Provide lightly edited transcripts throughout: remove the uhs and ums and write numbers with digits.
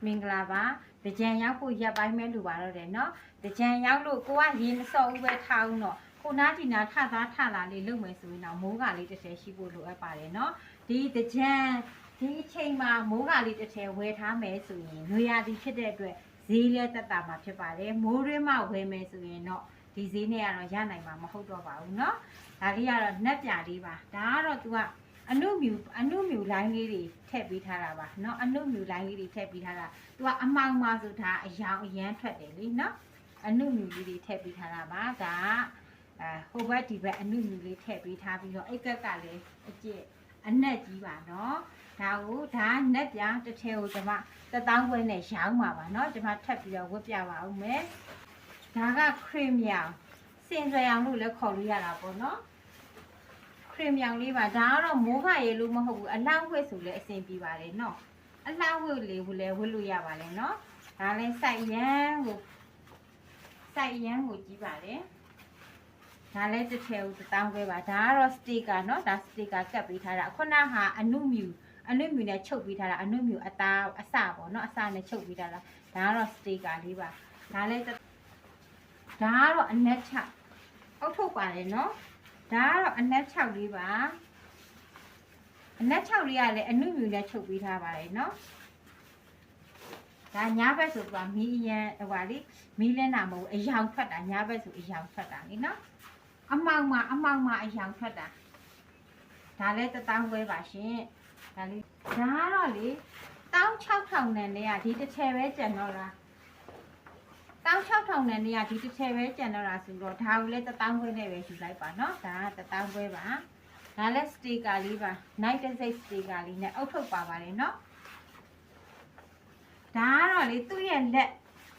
မင်္ဂလာပါတကြံရောက်ဖို့ရပ်ပိုင်းမဲ့လူပါတော့တယ်နော်တကြံရောက်လို့ကိုကရေမစော့ဘူးပဲထားအောင်တော့ခုနားဒီနာထသားထလာလေးလုပ်မယ်ဆိုရင်တော့မိုးကလေးတစ်ထည်ရှိဖို့လိုအပ်ပါတယ်နော်ဒီတကြံဒီအချိန်မှာမိုးကလေးတစ်ထည်ဝယ်ထားမယ်ဆိုရင်နွေရာသီဖြစ်တဲ့အတွက်ဈေးလည်းတက်တာမှာဖြစ်ပါတယ်မိုးရင်းမှဝယ်မယ်ဆိုရင်တော့ဒီဈေးနဲ့ကတော့ရနိုင်မှာမဟုတ်တော့ပါဘူးနော်ဒါလေးကတော့နှက်ပြလေးပါဒါကတော့ तू ကအနုမြူလိုင်းလေးတွေထည့်ပေးထားတာပါเนาะအနုမြူလိုင်းလေးတွေထည့်ပေးထားတာ तू ကအမောင်ပါဆိုတာအယောင်အရန်ထွက်တယ်လေเนาะအနုမြူလေးတွေထည့်ပေးထားတာပါဒါဟိုဘက်ဒီဘက်အနုမြူလေးထည့်ပေးထားပြီးတော့အိတ်ကက်ကလည်းအကျက်အနက်ကြီးပါเนาะဒါနက်ပြတစ်ထည်ကိုကျွန်မ1000ခွဲနဲ့ရောင်းပါပါเนาะကျွန်မထပ်ပြီးတော့ဝတ်ပြပါဦးမယ်ဒါကခရမ်ရောင်စင်ကြယ်ရောင်လို့လည်းခေါ်လို့ရတာပေါ့เนาะခရင်မြောင်လေးပါဒါကတော့မိုးခရေလို့မဟုတ်ဘူးအလောင်းဝတ်ဆိုလည်းအဆင်ပြေပါတယ်เนาะအလောင်းဝတ်လေးကိုလည်းဝတ်လို့ရပါတယ်เนาะဒါလည်းစိုက်ရမ်းကိုကြီးပါတယ်ဒါလည်းတစ်ထည်ကို1000ခွဲပါဒါကတော့စတီကာเนาะဒါစတီကာကပ်ပေးထားတာခုနဟာအနုမြူနဲ့ချုပ်ပေးထားတာအနုမြူအသားအစပေါ့เนาะအစနဲ့ချုပ်ပေးထားတာဒါကတော့စတီကာလေးပါဒါလည်းဒါကတော့အနက်ချအောက်ထုတ်ပါတယ်เนาะဒါကတော့အနက်6လေးပါအနက်6လေးကလည်းအနုမြူနဲ့ချုပ်ပေးထားပါတယ်เนาะဒါညာဘက်ဆိုတော့မီးရန်ဟိုပါလေမီးလဲနာမဟုတ်အယောင်ထွက်တာညာဘက်ဆိုအယောင်ထွက်တာလေเนาะအမောင်မှာအယောင်ထွက်တာဒါလည်း1000ခွဲပါရှင်ဒါလေးဒါကတော့လေ16000နဲ့နေရဒီတစ်ထည်ပဲကျန်တော့လား16000နဲ့နေရဒီတစ်ထည်ပဲကျန်တော့တာဆိုတော့ဒါကိုလည်း1000ခွဲနဲ့ပဲယူလိုက်ပါเนาะဒါက1000ခွဲပါဒါလည်းစတီကာလေးပါ night size စတီကာလေးနဲ့အုပ်ထုတ်ပါပါတယ်เนาะဒါကတော့လေသူ့ရဲ့လက်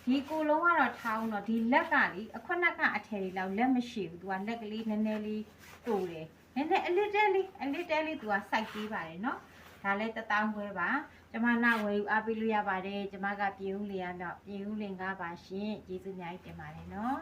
ဒီကိုလုံးကတော့ထောင်းတော့ဒီလက်ကလေအခုနကအထည်လေးလောက်လက်မရှိဘူးသူကလက်ကလေးနည်းနည်းလေးတိုးတယ်နည်းနည်းအလစ်တဲလေးသူကစိုက်ပေးပါတယ်เนาะဒါလည်း1000ခွဲပါကျမနာဝယ်ယူအားပေးလို့ရပါတယ်ကျမကပြည်ဦးလင်ကတော့ပြည်ဦးလင်ကပါရှင်ကျေးဇူးအများကြီးတင်ပါတယ်နော်